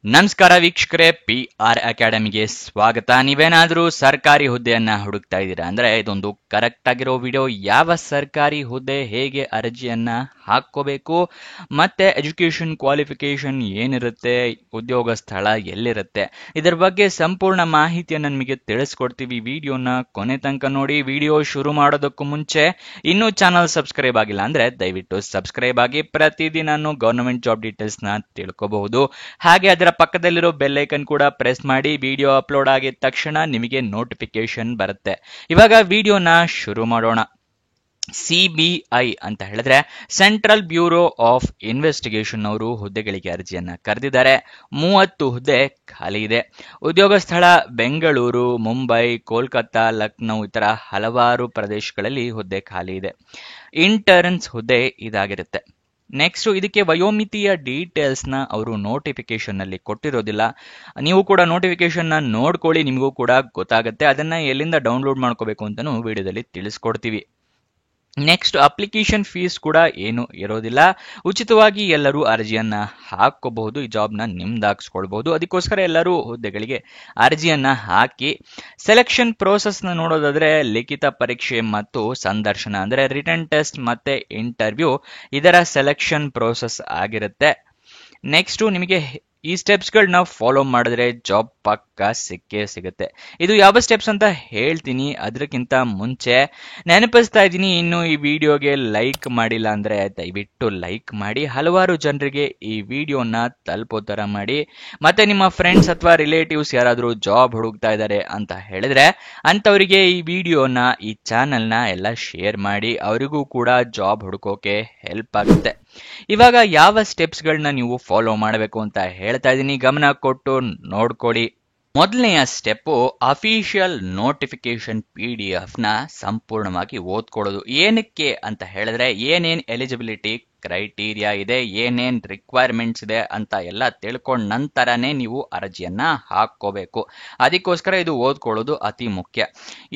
ನಮಸ್ಕಾರ ವೀಕ್ಷಕರೇ, PR ಅಕಾಡೆಮಿಗೆ ಸ್ವಾಗತ. ನೀವೇನಾದ್ರೂ ಸರ್ಕಾರಿ ಹುದ್ದೆಯನ್ನ ಹುಡುಕ್ತಾ ಇದ್ದೀರಾ ಅಂದ್ರೆ ಇದೊಂದು ಕರೆಕ್ಟ್ ಆಗಿರೋ ವಿಡಿಯೋ. ಯಾವ ಸರ್ಕಾರಿ ಹುದ್ದೆ, ಹೇಗೆ ಅರ್ಜಿಯನ್ನ ಹಾಕೋಬೇಕು, ಮತ್ತೆ ಎಜುಕೇಶನ್ ಕ್ವಾಲಿಫಿಕೇಶನ್ ಏನಿರುತ್ತೆ, ಉದ್ಯೋಗ ಸ್ಥಳ ಎಲ್ಲಿರುತ್ತೆ, ಇದರ ಬಗ್ಗೆ ಸಂಪೂರ್ಣ ಮಾಹಿತಿಯನ್ನು ನಿಮಗೆ ತಿಳಿಸ್ಕೊಡ್ತೀವಿ. ವಿಡಿಯೋನ ಕೊನೆ ತನಕ ನೋಡಿ. ವಿಡಿಯೋ ಶುರು ಮಾಡೋದಕ್ಕೂ ಮುಂಚೆ ಇನ್ನೂ ಚಾನಲ್ ಸಬ್ಸ್ಕ್ರೈಬ್ ಆಗಿಲ್ಲ ಅಂದ್ರೆ ದಯವಿಟ್ಟು ಸಬ್ಸ್ಕ್ರೈಬ್ ಆಗಿ. ಪ್ರತಿದಿನ ಗವರ್ನಮೆಂಟ್ ಜಾಬ್ ಡೀಟೇಲ್ಸ್ ನ ತಿಳ್ಕೋಬಹುದು. ಹಾಗೆ ಅದರ ಪಕ್ಕದಲ್ಲಿರೋ ಬೆಲ್ ಐಕನ್ ಕೂಡ ಪ್ರೆಸ್ ಮಾಡಿ. ವಿಡಿಯೋ ಅಪ್ಲೋಡ್ ಆಗಿದ ತಕ್ಷಣ ನಿಮಗೆ ನೋಟಿಫಿಕೇಶನ್ ಬರುತ್ತೆ. ಇವಾಗ ವಿಡಿಯೋನ ಶುರು ಮಾಡೋಣ. CBI ಅಂತ ಹೇಳಿದ್ರೆ ಸೆಂಟ್ರಲ್ ಬ್ಯೂರೋ ಆಫ್ ಇನ್ವೆಸ್ಟಿಗೇಷನ್ ಅವರು ಹುದ್ದೆಗಳಿಗೆ ಅರ್ಜಿಯನ್ನ ಕರೆದಿದ್ದಾರೆ. 30 ಹುದ್ದೆ ಖಾಲಿ ಇದೆ. ಉದ್ಯೋಗ ಸ್ಥಳ ಬೆಂಗಳೂರು, ಮುಂಬೈ, ಕೋಲ್ಕತ್ತಾ, ಲಕ್ನೋ ಇತರ ಹಲವಾರು ಪ್ರದೇಶಗಳಲ್ಲಿ ಹುದ್ದೆ ಖಾಲಿ ಇದೆ. ಇಂಟರ್ನ್ಸ್ ಹುದ್ದೆ ಇದಾಗಿರುತ್ತೆ. ನೆಕ್ಸ್ಟ್, ಇದಕ್ಕೆ ವಯೋಮಿತಿಯ ಡೀಟೇಲ್ಸ್ ನ ಅವರು ನೋಟಿಫಿಕೇಶನ್ ಅಲ್ಲಿ ಕೊಟ್ಟಿರೋದಿಲ್ಲ. ನೀವು ಕೂಡ ನೋಟಿಫಿಕೇಶನ್ ನ ನೋಡ್ಕೊಳ್ಳಿ, ನಿಮಗೂ ಕೂಡ ಗೊತ್ತಾಗುತ್ತೆ. ಅದನ್ನ ಎಲ್ಲಿಂದ ಡೌನ್ಲೋಡ್ ಮಾಡ್ಕೋಬೇಕು ಅಂತಾನು ವಿಡಿಯೋದಲ್ಲಿ ತಿಳಿಸ್ಕೊಡ್ತೀವಿ. ನೆಕ್ಸ್ಟ್, ಅಪ್ಲಿಕೇಶನ್ ಫೀಸ್ ಕೂಡ ಏನು ಇರೋದಿಲ್ಲ. ಉಚಿತವಾಗಿ ಎಲ್ಲರೂ ಅರ್ಜಿಯನ್ನ ಹಾಕೋಬಹುದು. ಈ ಜಾಬ್ನ ನಿಮ್ದಾಗಿಸ್ಕೊಳ್ಬಹುದು. ಅದಕ್ಕೋಸ್ಕರ ಎಲ್ಲರೂ ಹುದ್ದೆಗಳಿಗೆ ಅರ್ಜಿಯನ್ನ ಹಾಕಿ. ಸೆಲೆಕ್ಷನ್ ಪ್ರೋಸೆಸ್ ನ ನೋಡೋದಾದ್ರೆ ಲಿಖಿತ ಪರೀಕ್ಷೆ ಮತ್ತು ಸಂದರ್ಶನ ಅಂದ್ರೆ ರಿಟನ್ ಟೆಸ್ಟ್ ಮತ್ತೆ ಇಂಟರ್ವ್ಯೂ, ಇದರ ಸೆಲೆಕ್ಷನ್ ಪ್ರೋಸೆಸ್ ಆಗಿರುತ್ತೆ. ನೆಕ್ಸ್ಟ್, ನಿಮಗೆ ಈ ಸ್ಟೆಪ್ಸ್ ಗಳನ್ನ ಫಾಲೋ ಮಾಡಿದ್ರೆ ಜಾಬ್ ಪಕ್ಕ ಸಿಕ್ಕೇ ಸಿಗುತ್ತೆ. ಇದು ಯಾವ ಸ್ಟೆಪ್ಸ್ ಅಂತ ಹೇಳ್ತೀನಿ. ಅದಕ್ಕಿಂತ ಮುಂಚೆ ನೆನಪಿಸ್ತಾ ಇದ್ದೀನಿ, ಇನ್ನು ಈ ವಿಡಿಯೋಗೆ ಲೈಕ್ ಮಾಡಿಲ್ಲ ಅಂದ್ರೆ ದಯವಿಟ್ಟು ಲೈಕ್ ಮಾಡಿ. ಹಲವಾರು ಜನರಿಗೆ ಈ ವಿಡಿಯೋನ ತಲುಪೋ ತರ ಮಾಡಿ. ಮತ್ತೆ ನಿಮ್ಮ ಫ್ರೆಂಡ್ಸ್ ಅಥವಾ ರಿಲೇಟಿವ್ಸ್ ಯಾರಾದ್ರೂ ಜಾಬ್ ಹುಡುಕ್ತಾ ಇದ್ದಾರೆ ಅಂತ ಹೇಳಿದ್ರೆ ಅಂತವರಿಗೆ ಈ ವಿಡಿಯೋನ, ಈ ಚಾನೆಲ್ನ ಎಲ್ಲ ಶೇರ್ ಮಾಡಿ. ಅವರಿಗೂ ಕೂಡ ಜಾಬ್ ಹುಡುಕೋಕೆ ಹೆಲ್ಪ್ ಆಗುತ್ತೆ. ಇವಾಗ ಯಾವ ಸ್ಟೆಪ್ಸ್ ಗಳನ್ನ ನೀವು ಫಾಲೋ ಮಾಡಬೇಕು ಅಂತ ಹೇಳ್ತಾ ಇದ್ದೀನಿ, ಗಮನ ಕೊಟ್ಟು ನೋಡ್ಕೊಳ್ಳಿ. ಮೊದಲನೆಯ ಸ್ಟೆಪ್, ಅಫಿಷಿಯಲ್ ನೋಟಿಫಿಕೇಶನ್ PDF ನ ಸಂಪೂರ್ಣವಾಗಿ ಓದ್ಕೊಳ್ಳೋದು. ಏನಕ್ಕೆ ಅಂತ ಹೇಳಿದ್ರೆ ಏನೇನ್ ಎಲಿಜಿಬಿಲಿಟಿ ಕ್ರೈಟೀರಿಯಾ ಇದೆ, ಏನೇನ್ ರಿಕ್ವೈರ್ಮೆಂಟ್ಸ್ ಇದೆ ಅಂತ ಎಲ್ಲ ತಿಳ್ಕೊಂಡ ನಂತರನೇ ನೀವು ಅರ್ಜಿಯನ್ನ ಹಾಕೋಬೇಕು. ಅದಕ್ಕೋಸ್ಕರ ಇದು ಓದ್ಕೊಳ್ಳೋದು ಅತಿ ಮುಖ್ಯ.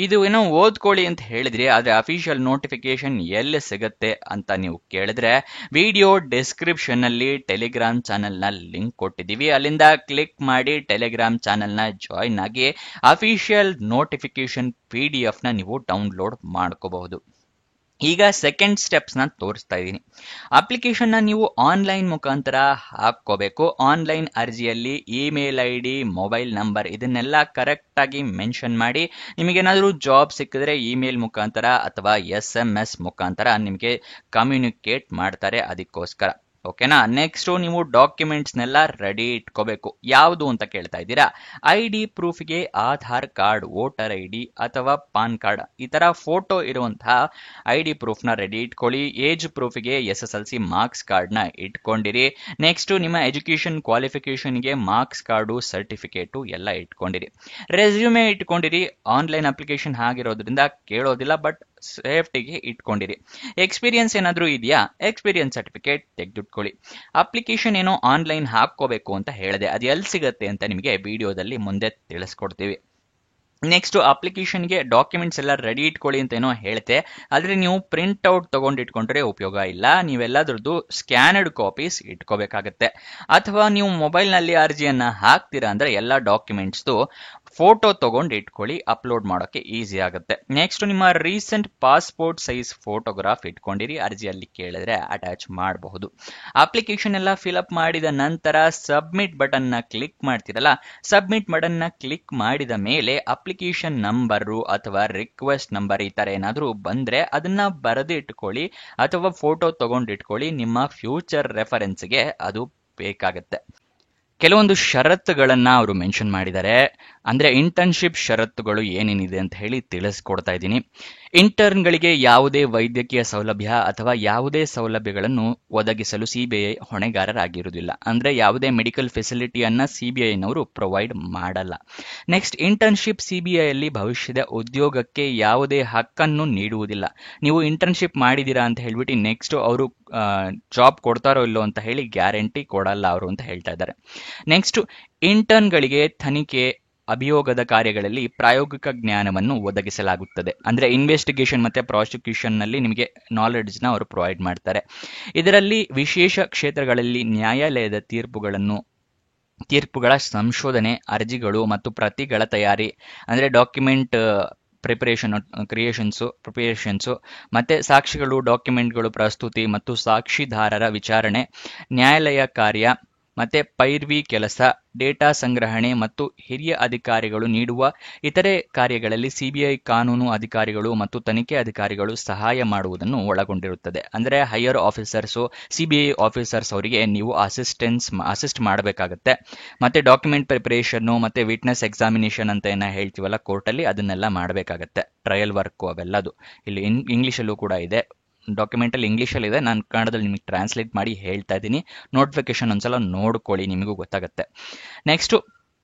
ಇದು ಏನೋ ಓದ್ಕೊಳ್ಳಿ ಅಂತ ಹೇಳಿದ್ರಿ, ಆದ್ರೆ ಅಫಿಷಿಯಲ್ ನೋಟಿಫಿಕೇಶನ್ ಎಲ್ಲಿ ಸಿಗುತ್ತೆ ಅಂತ ನೀವು ಕೇಳಿದ್ರೆ ವಿಡಿಯೋ ಡಿಸ್ಕ್ರಿಪ್ಷನ್ ಅಲ್ಲಿ ಟೆಲಿಗ್ರಾಮ್ ಚಾನೆಲ್ ನ ಲಿಂಕ್ ಕೊಟ್ಟಿದ್ದೀವಿ. ಅಲ್ಲಿಂದ ಕ್ಲಿಕ್ ಮಾಡಿ ಟೆಲಿಗ್ರಾಮ್ ಚಾನೆಲ್ ನ ಜಾಯಿನ್ ಆಗಿ ಅಫಿಷಿಯಲ್ ನೋಟಿಫಿಕೇಶನ್ PDF ನ ನೀವು ಡೌನ್ಲೋಡ್ ಮಾಡ್ಕೋಬಹುದು. ಈಗ ಸೆಕೆಂಡ್ ಸ್ಟೆಪ್ಸ್ ನ ತೋರಿಸ್ತಾ ಇದ್ದೀನಿ. ಅಪ್ಲಿಕೇಶನ್ ನ ನೀವು ಆನ್ಲೈನ್ ಮುಖಾಂತರ ಹಾಕೋಬೇಕು. ಆನ್ಲೈನ್ ಅರ್ಜಿಯಲ್ಲಿ ಇಮೇಲ್ ID, ಮೊಬೈಲ್ ನಂಬರ್ ಇದನ್ನೆಲ್ಲ ಕರೆಕ್ಟ್ ಆಗಿ ಮೆನ್ಷನ್ ಮಾಡಿ. ನಿಮಗೇನಾದ್ರೂ ಜಾಬ್ ಸಿಕ್ಕಿದ್ರೆ ಇಮೇಲ್ ಮುಖಾಂತರ ಅಥವಾ SMS ಮುಖಾಂತರ ನಿಮಗೆ ಕಮ್ಯುನಿಕೇಟ್ ಮಾಡ್ತಾರೆ. ಅದಕ್ಕೋಸ್ಕರ ಓಕೆನಾ. ನೆಕ್ಸ್ಟ್, ನೀವು ಡಾಕ್ಯುಮೆಂಟ್ಸ್ನೆಲ್ಲ ರೆಡಿ ಇಟ್ಕೋಬೇಕು. ಯಾವುದು ಅಂತ ಕೇಳ್ತಾ ಇದ್ದೀರಾ? ID ಪ್ರೂಫ್ಗೆ ಆಧಾರ್ ಕಾರ್ಡ್, ವೋಟರ್ ID ಅಥವಾ ಪಾನ್ ಕಾರ್ಡ್ ಈ ತರ ಫೋಟೋ ಇರುವಂತಹ ID ಪ್ರೂಫ್ನ ರೆಡಿ ಇಟ್ಕೊಳ್ಳಿ. ಏಜ್ ಪ್ರೂಫ್ಗೆ SSLC ಮಾರ್ಕ್ಸ್ ಕಾರ್ಡ್ನ ಇಟ್ಕೊಂಡಿರಿ. ನೆಕ್ಸ್ಟ್, ನಿಮ್ಮ ಎಜುಕೇಶನ್ ಕ್ವಾಲಿಫಿಕೇಶನ್ಗೆ ಮಾರ್ಕ್ಸ್ ಕಾರ್ಡು, ಸರ್ಟಿಫಿಕೇಟು ಎಲ್ಲ ಇಟ್ಕೊಂಡಿರಿ. ರೆಸ್ಯೂಮೆ ಇಟ್ಕೊಂಡಿರಿ. ಆನ್ಲೈನ್ ಅಪ್ಲಿಕೇಶನ್ ಆಗಿರೋದ್ರಿಂದ ಕೇಳೋದಿಲ್ಲ, ಬಟ್ ಸೇಫ್ಟಿಗೆ ಇಟ್ಕೊಂಡಿರಿ. ಎಕ್ಸ್ಪೀರಿಯನ್ಸ್ ಏನಾದ್ರೂ ಇದೆಯಾ? ಎಕ್ಸ್ಪೀರಿಯನ್ಸ್ ಸರ್ಟಿಫಿಕೇಟ್ ತೆಗೆದಿಟ್ಕೊಳ್ಳಿ. ಅಪ್ಲಿಕೇಶನ್ ಏನೋ ಆನ್ಲೈನ್ ಹಾಕೋಬೇಕು ಅಂತ ಹೇಳಿದೆ, ಅದು ಎಲ್ಲಿ ಸಿಗುತ್ತೆ ಅಂತ ನಿಮಗೆ ವಿಡಿಯೋದಲ್ಲಿ ಮುಂದೆ ತಿಳಿಸ್ಕೊಡ್ತೀವಿ. ನೆಕ್ಸ್ಟ್, ಅಪ್ಲಿಕೇಶನ್ಗೆ ಡಾಕ್ಯುಮೆಂಟ್ಸ್ ಎಲ್ಲ ರೆಡಿ ಇಟ್ಕೊಳ್ಳಿ ಅಂತ ಏನೋ ಹೇಳ್ತೆ, ಆದ್ರೆ ನೀವು ಪ್ರಿಂಟ್ ಔಟ್ ತಗೊಂಡಿಟ್ಕೊಂಡ್ರೆ ಉಪಯೋಗ ಇಲ್ಲ. ನೀವೆಲ್ಲದ್ರದ್ದು ಸ್ಕ್ಯಾನರ್ಡ್ ಕಾಪೀಸ್ ಇಟ್ಕೋಬೇಕಾಗತ್ತೆ. ಅಥವಾ ನೀವು ಮೊಬೈಲ್ ನಲ್ಲಿ ಅರ್ಜಿಯನ್ನ ಹಾಕ್ತೀರಾ ಅಂದ್ರೆ ಎಲ್ಲ ಡಾಕ್ಯುಮೆಂಟ್ಸ್ದು ಫೋಟೋ ತಗೊಂಡು ಇಟ್ಕೊಳ್ಳಿ, ಅಪ್ಲೋಡ್ ಮಾಡೋಕೆ ಈಸಿ ಆಗುತ್ತೆ. ನೆಕ್ಸ್ಟ್, ನಿಮ್ಮ ರೀಸೆಂಟ್ ಪಾಸ್ಪೋರ್ಟ್ ಸೈಜ್ ಫೋಟೋಗ್ರಾಫ್ ಇಟ್ಕೊಂಡಿರಿ. ಅರ್ಜಿಯಲ್ಲಿ ಕೇಳಿದ್ರೆ ಅಟ್ಯಾಚ್ ಮಾಡಬಹುದು. ಅಪ್ಲಿಕೇಶನ್ ಎಲ್ಲ ಫಿಲ್ಅಪ್ ಮಾಡಿದ ನಂತರ ಸಬ್ಮಿಟ್ ಬಟನ್ ನ ಕ್ಲಿಕ್ ಮಾಡ್ತಿರಲ್ಲ, ಸಬ್ಮಿಟ್ ಬಟನ್ ನ ಕ್ಲಿಕ್ ಮಾಡಿದ ಮೇಲೆ ಅಪ್ಲಿಕೇಶನ್ ನಂಬರು ಅಥವಾ ರಿಕ್ವೆಸ್ಟ್ ನಂಬರ್ ಈ ತರ ಏನಾದ್ರೂ ಬಂದ್ರೆ ಅದನ್ನ ಬರೆದು ಇಟ್ಕೊಳ್ಳಿ ಅಥವಾ ಫೋಟೋ ತಗೊಂಡು ಇಟ್ಕೊಳ್ಳಿ. ನಿಮ್ಮ ಫ್ಯೂಚರ್ ರೆಫರೆನ್ಸ್ಗೆ ಅದು ಬೇಕಾಗತ್ತೆ. ಕೆಲವೊಂದು ಷರತ್ತುಗಳನ್ನ ಅವರು ಮೆನ್ಷನ್ ಮಾಡಿದ್ದಾರೆ. ಅಂದ್ರೆ ಇಂಟರ್ನ್ಶಿಪ್ ಷರತ್ತುಗಳು ಏನೇನಿದೆ ಅಂತ ಹೇಳಿ ತಿಳಿಸ್ಕೊಡ್ತಾ ಇದ್ದೀನಿ. ಇಂಟರ್ನ್ಗಳಿಗೆ ಯಾವುದೇ ವೈದ್ಯಕೀಯ ಸೌಲಭ್ಯ ಅಥವಾ ಯಾವುದೇ ಸೌಲಭ್ಯಗಳನ್ನು ಒದಗಿಸಲು CBI ಹೊಣೆಗಾರರಾಗಿರುವುದಿಲ್ಲ. ಅಂದ್ರೆ ಯಾವುದೇ ಮೆಡಿಕಲ್ ಫೆಸಿಲಿಟಿಯನ್ನ CBI ನವರು ಪ್ರೊವೈಡ್ ಮಾಡಲ್ಲ. ನೆಕ್ಸ್ಟ್, ಇಂಟರ್ನ್ಶಿಪ್ CBI ಅಲ್ಲಿ ಭವಿಷ್ಯದ ಉದ್ಯೋಗಕ್ಕೆ ಯಾವುದೇ ಹಕ್ಕನ್ನು ನೀಡುವುದಿಲ್ಲ. ನೀವು ಇಂಟರ್ನ್ಶಿಪ್ ಮಾಡಿದೀರಾ ಅಂತ ಹೇಳ್ಬಿಟ್ಟು ನೆಕ್ಸ್ಟ್ ಅವರು ಜಾಬ್ ಕೊಡ್ತಾರೋ ಇಲ್ಲೋ ಅಂತ ಹೇಳಿ ಗ್ಯಾರಂಟಿ ಕೊಡಲ್ಲ ಅವರು ಅಂತ ಹೇಳ್ತಾ ಇದ್ದಾರೆ. ನೆಕ್ಸ್ಟ್, ಇಂಟರ್ನ್ಗಳಿಗೆ ತನಿಖೆ, ಅಭಿಯೋಗದ ಕಾರ್ಯಗಳಲ್ಲಿ ಪ್ರಾಯೋಗಿಕ ಜ್ಞಾನವನ್ನು ಒದಗಿಸಲಾಗುತ್ತದೆ. ಅಂದ್ರೆ ಇನ್ವೆಸ್ಟಿಗೇಷನ್ ಮತ್ತೆ ಪ್ರಾಸಿಕ್ಯೂಷನ್ ನಲ್ಲಿ ನಿಮಗೆ ನಾಲೆಡ್ಜ್ ನ ಅವರು ಪ್ರೊವೈಡ್ ಮಾಡ್ತಾರೆ. ಇದರಲ್ಲಿ ವಿಶೇಷ ಕ್ಷೇತ್ರಗಳಲ್ಲಿ ನ್ಯಾಯಾಲಯದ ತೀರ್ಪುಗಳನ್ನು ತೀರ್ಪುಗಳ ಸಂಶೋಧನೆ, ಅರ್ಜಿಗಳು ಮತ್ತು ಪ್ರತಿಗಳ ತಯಾರಿ ಅಂದರೆ ಡಾಕ್ಯುಮೆಂಟ್ ಪ್ರಿಪರೇಷನ್ಸು ಮತ್ತೆ ಸಾಕ್ಷಿಗಳು, ಡಾಕ್ಯುಮೆಂಟ್ಗಳು ಪ್ರಸ್ತುತಿ ಮತ್ತು ಸಾಕ್ಷಿದಾರರ ವಿಚಾರಣೆ, ನ್ಯಾಯಾಲಯ ಕಾರ್ಯ ಮತ್ತೆ ಪೈರ್ವಿ ಕೆಲಸ, ಡೇಟಾ ಸಂಗ್ರಹಣೆ ಮತ್ತು ಹಿರಿಯ ಅಧಿಕಾರಿಗಳು ನೀಡುವ ಇತರೆ ಕಾರ್ಯಗಳಲ್ಲಿ ಸಿಬಿಐ ಕಾನೂನು ಅಧಿಕಾರಿಗಳು ಮತ್ತು ತನಿಖೆ ಅಧಿಕಾರಿಗಳು ಸಹಾಯ ಮಾಡುವುದನ್ನು ಒಳಗೊಂಡಿರುತ್ತದೆ. ಅಂದರೆ ಹೈಯರ್ ಆಫೀಸರ್ಸು, ಸಿಬಿಐ ಆಫೀಸರ್ಸ್ ಅವರಿಗೆ ನೀವು ಅಸಿಸ್ಟ್ ಮಾಡಬೇಕಾಗತ್ತೆ. ಮತ್ತೆ ಡಾಕ್ಯುಮೆಂಟ್ ಪ್ರಿಪರೇಷನ್ನು ಮತ್ತೆ ವಿಟ್ನೆಸ್ ಎಕ್ಸಾಮಿನೇಷನ್ ಅಂತ ಏನ ಹೇಳ್ತೀವಲ್ಲ ಕೋರ್ಟಲ್ಲಿ, ಅದನ್ನೆಲ್ಲ ಮಾಡಬೇಕಾಗತ್ತೆ. ಟ್ರಯಲ್ ವರ್ಕು ಅವೆಲ್ಲದು ಇಲ್ಲಿ ಇಂಗ್ಲಿಷಲ್ಲೂ ಕೂಡ ಇದೆ. ಡಾಕ್ಯುಮೆಂಟ್ ಅಲ್ಲಿ ಇಂಗ್ಲಿಷಲ್ಲಿ ಇದೆ, ನಾನು ಕನ್ನಡದಲ್ಲಿ ನಿಮಗೆ ಟ್ರಾನ್ಸ್ಲೇಟ್ ಮಾಡಿ ಹೇಳ್ತಾ ಇದ್ದೀನಿ. ನೋಟಿಫಿಕೇಶನ್ ಒಂದ್ಸಲ ನೋಡ್ಕೊಳ್ಳಿ, ನಿಮಗೂ ಗೊತ್ತಾಗುತ್ತೆ. ನೆಕ್ಸ್ಟ್,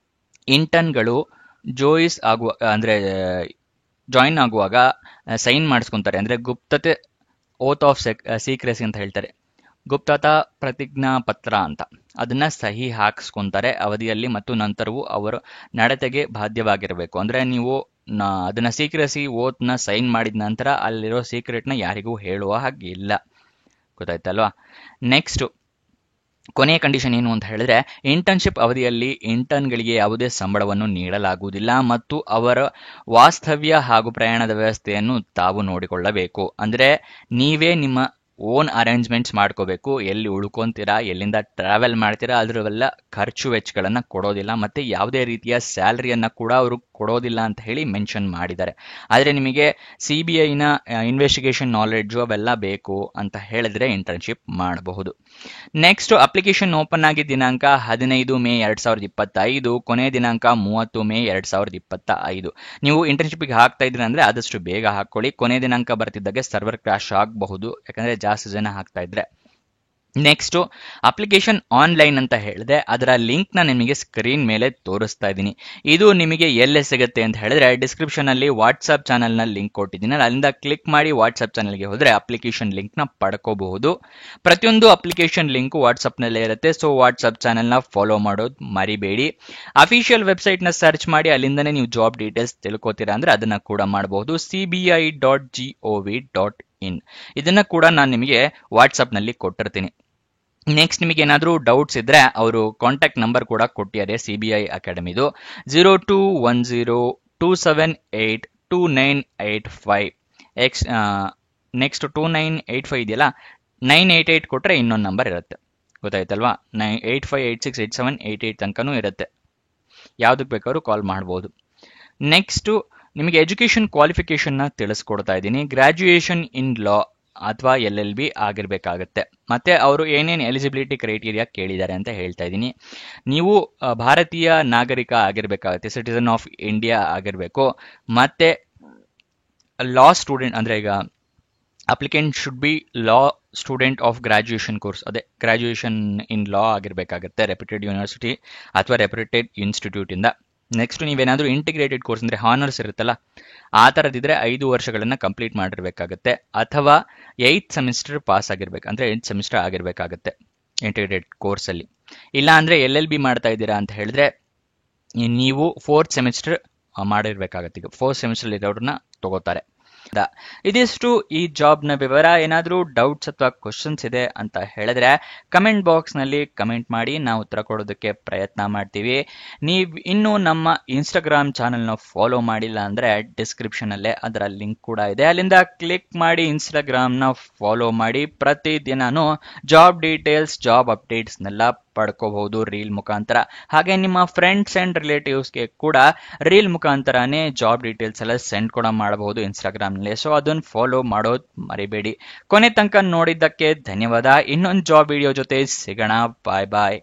ಇಂಟರ್ನ್ಗಳು ಜಾಯಿನ್ ಆಗುವಾಗ ಸೈನ್ ಮಾಡಿಸ್ಕೊಂತಾರೆ. ಅಂದ್ರೆ ಗುಪ್ತತೆ, ಓತ್ ಆಫ್ ಸೀಕ್ರೆಸಿ ಅಂತ ಹೇಳ್ತಾರೆ, ಗುಪ್ತತಾ ಪ್ರತಿಜ್ಞಾ ಪತ್ರ ಅಂತ. ಅದನ್ನ ಸಹಿ ಹಾಕಿಸ್ಕೊಂತಾರೆ ಅವಧಿಯಲ್ಲಿ ಮತ್ತು ನಂತರವೂ ಅವರ ನಡತೆಗೆ ಬಾಧ್ಯವಾಗಿರಬೇಕು. ಅಂದ್ರೆ ನೀವು ಅದನ್ನ ಸೀಕ್ರೆಸಿ ಓತ್ನ ಸೈನ್ ಮಾಡಿದ ನಂತರ ಅಲ್ಲಿರೋ ಸೀಕ್ರೆಟ್ನ ಯಾರಿಗೂ ಹೇಳುವ ಹಾಗೆ ಇಲ್ಲ. ಗೊತ್ತಾಯ್ತಲ್ವಾ? ನೆಕ್ಸ್ಟ್, ಕೊನೆಯ ಕಂಡೀಷನ್ ಏನು ಅಂತ ಹೇಳಿದ್ರೆ, ಇಂಟರ್ನ್ಶಿಪ್ ಅವಧಿಯಲ್ಲಿ ಇಂಟರ್ನ್ಗಳಿಗೆ ಯಾವುದೇ ಸಂಬಳವನ್ನು ನೀಡಲಾಗುವುದಿಲ್ಲ ಮತ್ತು ಅವರ ವಾಸ್ತವ್ಯ ಹಾಗೂ ಪ್ರಯಾಣದ ವ್ಯವಸ್ಥೆಯನ್ನು ತಾವು ನೋಡಿಕೊಳ್ಳಬೇಕು. ಅಂದ್ರೆ ನೀವೇ ನಿಮ್ಮ ಓನ್ ಅರೇಂಜ್ಮೆಂಟ್ಸ್ ಮಾಡ್ಕೋಬೇಕು. ಎಲ್ಲಿ ಉಳ್ಕೊಂತೀರಾ, ಎಲ್ಲಿಂದ ಟ್ರಾವೆಲ್ ಮಾಡ್ತೀರಾ, ಅದರವೆಲ್ಲ ಖರ್ಚು ವೆಚ್ಚಗಳನ್ನ ಕೊಡೋದಿಲ್ಲ. ಮತ್ತೆ ಯಾವುದೇ ರೀತಿಯ ಸ್ಯಾಲರಿಯನ್ನ ಕೂಡ ಅವರು ಕೊಡೋದಿಲ್ಲ ಅಂತ ಹೇಳಿ ಮೆನ್ಷನ್ ಮಾಡಿದ್ದಾರೆ. ಆದ್ರೆ ನಿಮಗೆ ಸಿಬಿಐನ ಇನ್ವೆಸ್ಟಿಗೇಷನ್ ನಾಲೆಡ್ಜು ಅವೆಲ್ಲ ಬೇಕು ಅಂತ ಹೇಳಿದ್ರೆ ಇಂಟರ್ನ್ಶಿಪ್ ಮಾಡಬಹುದು. ನೆಕ್ಸ್ಟ್, ಅಪ್ಲಿಕೇಶನ್ ಓಪನ್ ಆಗಿ ದಿನಾಂಕ 15 ಮೇ 2025, ಕೊನೆಯ ದಿನಾಂಕ 30 ಮೇ 2025. ನೀವು ಇಂಟರ್ನ್ಶಿಪ್ಗೆ ಹಾಕ್ತಾ ಇದ್ರಿ ಅಂದ್ರೆ ಆದಷ್ಟು ಬೇಗ ಹಾಕೊಳ್ಳಿ. ಕೊನೆಯ ದಿನಾಂಕ ಬರ್ತಿದ್ದಾಗೆ ಸರ್ವರ್ ಕ್ರಾಶ್ ಆಗಬಹುದು, ಯಾಕಂದ್ರೆ ಜಾಸ್ತಿ ಜನ ಹಾಕ್ತಾ ಇದ್ರೆ. ನೆಕ್ಸ್ಟ್, ಅಪ್ಲಿಕೇಶನ್ ಆನ್ಲೈನ್ ಅಂತ ಹೇಳಿದೆ, ಅದರ ಲಿಂಕ್ ನ ನಿಮಗೆ ಸ್ಕ್ರೀನ್ ಮೇಲೆ ತೋರಿಸ್ತಾ ಇದ್ದೀನಿ. ಇದು ನಿಮಗೆ ಎಲ್ಲೇ ಸಿಗುತ್ತೆ ಅಂತ ಹೇಳಿದ್ರೆ ಡಿಸ್ಕ್ರಿಪ್ಷನ್ ಅಲ್ಲಿ ವಾಟ್ಸ್ಆಪ್ ಚಾನಲ್ ನ ಲಿಂಕ್ ಕೊಟ್ಟಿದ್ದೀನಿ. ಅಲ್ಲಿಂದ ಕ್ಲಿಕ್ ಮಾಡಿ ವಾಟ್ಸ್ಆಪ್ ಚಾನಲ್ಗೆ ಹೋದ್ರೆ ಅಪ್ಲಿಕೇಶನ್ ಲಿಂಕ್ ನ ಪಡ್ಕೋಬಹುದು. ಪ್ರತಿಯೊಂದು ಅಪ್ಲಿಕೇಶನ್ ಲಿಂಕ್ ವಾಟ್ಸ್ಆಪ್ ನಲ್ಲೇ ಇರುತ್ತೆ. ಸೊ ವಾಟ್ಸ್ಆಪ್ ಚಾನಲ್ ನ ಫಾಲೋ ಮಾಡೋದು ಮರಿಬೇಡಿ. ಅಫಿಷಿಯಲ್ ವೆಬ್ಸೈಟ್ ನ ಸರ್ಚ್ ಮಾಡಿ ಅಲ್ಲಿಂದನೇ ನೀವು ಜಾಬ್ ಡೀಟೇಲ್ಸ್ ತಿಳ್ಕೊತೀರಾ ಅಂದ್ರೆ ಅದನ್ನ ಕೂಡ ಮಾಡಬಹುದು. cbi.gov.in ಇದನ್ನ ಕೂಡ ನಾನು ನಿಮಗೆ ವಾಟ್ಸ್ಆಪ್ ನಲ್ಲಿ ಕೊಟ್ಟಿರ್ತೀನಿ. ನೆಕ್ಸ್ಟ್, ನಿಮಗೆ ಏನಾದರೂ ಡೌಟ್ಸ್ ಇದ್ರೆ ಅವರು ಕಾಂಟ್ಯಾಕ್ಟ್ ನಂಬರ್ ಕೂಡ ಕೊಟ್ಟಿದ್ದಾರೆ ಸಿಬಿಐ ಅಕಾಡೆಮಿದು, 021027829885. ನೆಕ್ಸ್ಟ್ 2985 ಇದೆಯಲ್ಲ, 988 ಕೊಟ್ರೆ ಇನ್ನೊಂದು ನಂಬರ್ ಇರುತ್ತೆ. ಗೊತ್ತಾಯ್ತಲ್ವಾ? 85868788 ತನಕನೂ ಇರುತ್ತೆ. ಯಾವ್ದಕ್ಕೆ ಬೇಕಾದ್ರೂ ಕಾಲ್ ಮಾಡ್ಬೋದು. ನೆಕ್ಸ್ಟ್, ನಿಮಗೆ ಎಜುಕೇಶನ್ ಕ್ವಾಲಿಫಿಕೇಶನ್ ನ ತಿಳಿಸ್ಕೊಡ್ತಾ ಇದ್ದೀನಿ. ಗ್ರಾಜ್ಯುಯೇಷನ್ ಇನ್ ಲಾ ಅಥವಾ LLB ಆಗಿರ್ಬೇಕಾಗತ್ತೆ. ಮತ್ತೆ ಅವರು ಏನೇನು ಎಲಿಜಿಬಿಲಿಟಿ ಕ್ರೈಟೀರಿಯಾ ಕೇಳಿದ್ದಾರೆ ಅಂತ ಹೇಳ್ತಾ ಇದ್ದೀನಿ. ನೀವು ಭಾರತೀಯ ನಾಗರಿಕ ಆಗಿರ್ಬೇಕಾಗತ್ತೆ, ಸಿಟಿಸನ್ ಆಫ್ ಇಂಡಿಯಾ ಆಗಿರ್ಬೇಕು. ಮತ್ತೆ ಲಾ ಸ್ಟೂಡೆಂಟ್ ಅಂದ್ರೆ ಈಗ applicant should be law student of graduation course, ಅದೇ ಗ್ರಾಜ್ಯುಯೇಷನ್ ಇನ್ ಲಾ ಆಗಿರ್ಬೇಕಾಗತ್ತೆ, ರೆಪ್ಯೂಟೆಡ್ ಯೂನಿವರ್ಸಿಟಿ ಅಥವಾ ರೆಪ್ಯೂಟೆಡ್ ಇನ್ಸ್ಟಿಟ್ಯೂಟ್ ಇಂದ. ನೆಕ್ಸ್ಟ್, ನೀವೇನಾದ್ರೂ ಇಂಟಿಗ್ರೇಟೆಡ್ ಕೋರ್ಸ್ ಅಂದ್ರೆ ಹಾನರ್ಸ್ ಇರುತ್ತಲ್ಲ, ಆ ಥರದಿದ್ರೆ 5 ವರ್ಷಗಳನ್ನ ಕಂಪ್ಲೀಟ್ ಮಾಡಿರ್ಬೇಕಾಗತ್ತೆ, ಅಥವಾ 8th ಸೆಮಿಸ್ಟರ್ ಪಾಸ್ ಆಗಿರ್ಬೇಕು, ಅಂದ್ರೆ 8th ಸೆಮಿಸ್ಟರ್ ಆಗಿರ್ಬೇಕಾಗತ್ತೆ ಇಂಟಿಗ್ರೇಟೆಡ್ ಕೋರ್ಸ್ ಅಲ್ಲಿ. ಇಲ್ಲ ಅಂದ್ರೆ LLB ಮಾಡ್ತಾ ಇದ್ದೀರಾ ಅಂತ ಹೇಳಿದ್ರೆ ನೀವು 4th ಸೆಮಿಸ್ಟರ್ ಮಾಡಿರ್ಬೇಕಾಗತ್ತೆ. ಈಗ 4th ಸೆಮಿಸ್ಟರ್ ಇರೋರನ್ನ ತಗೋತಾರೆ. ಇದಿಷ್ಟು ಈ ಜಾಬ್ ನ ವಿವರ. ಏನಾದ್ರೂ ಡೌಟ್ಸ್ ಅಥವಾ ಕ್ವಶನ್ಸ್ ಇದೆ ಅಂತ ಹೇಳಿದ್ರೆ ಕಮೆಂಟ್ ಬಾಕ್ಸ್ ನಲ್ಲಿ ಕಮೆಂಟ್ ಮಾಡಿ, ನಾವು ಉತ್ತರ ಕೊಡೋದಕ್ಕೆ ಪ್ರಯತ್ನ ಮಾಡ್ತೀವಿ. ನೀವು ಇನ್ನೂ ನಮ್ಮ ಇನ್ಸ್ಟಾಗ್ರಾಮ್ ಚಾನೆಲ್ ನ ಫಾಲೋ ಮಾಡಿಲ್ಲ ಅಂದ್ರೆ ಡಿಸ್ಕ್ರಿಪ್ಷನ್ ಅಲ್ಲೇ ಅದರ ಲಿಂಕ್ ಕೂಡ ಇದೆ, ಅಲ್ಲಿಂದ ಕ್ಲಿಕ್ ಮಾಡಿ ಇನ್ಸ್ಟಾಗ್ರಾಮ್ ನ ಫಾಲೋ ಮಾಡಿ. ಪ್ರತಿದಿನಾನು ಜಾಬ್ ಡೀಟೇಲ್ಸ್, ಜಾಬ್ ಅಪ್ಡೇಟ್ಸ್ ನೆಲ್ಲ ಪಡ್ಕೋಬಹುದು ರೀಲ್ ಮುಖಾಂತರ. ಹಾಗೆ ನಿಮ್ಮ ಫ್ರೆಂಡ್ಸ್ ಅಂಡ್ ರಿಲೇಟಿವ್ಸ್ಗೆ ಕೂಡ ರೀಲ್ ಮುಖಾಂತರನೇ ಜಾಬ್ ಡೀಟೇಲ್ಸ್ ಎಲ್ಲ ಸೆಂಡ್ ಕೂಡ ಮಾಡಬಹುದು ಇನ್ಸ್ಟಾಗ್ರಾಮ್ ನಲ್ಲಿ. ಸೊ ಅದನ್ನ ಫಾಲೋ ಮಾಡೋದು ಮರಿಬೇಡಿ. ಕೊನೆ ತನಕ ನೋಡಿದ್ದಕ್ಕೆ ಧನ್ಯವಾದ. ಇನ್ನೊಂದು ಜಾಬ್ ವಿಡಿಯೋ ಜೊತೆ ಸಿಗೋಣ. ಬಾಯ್ ಬಾಯ್.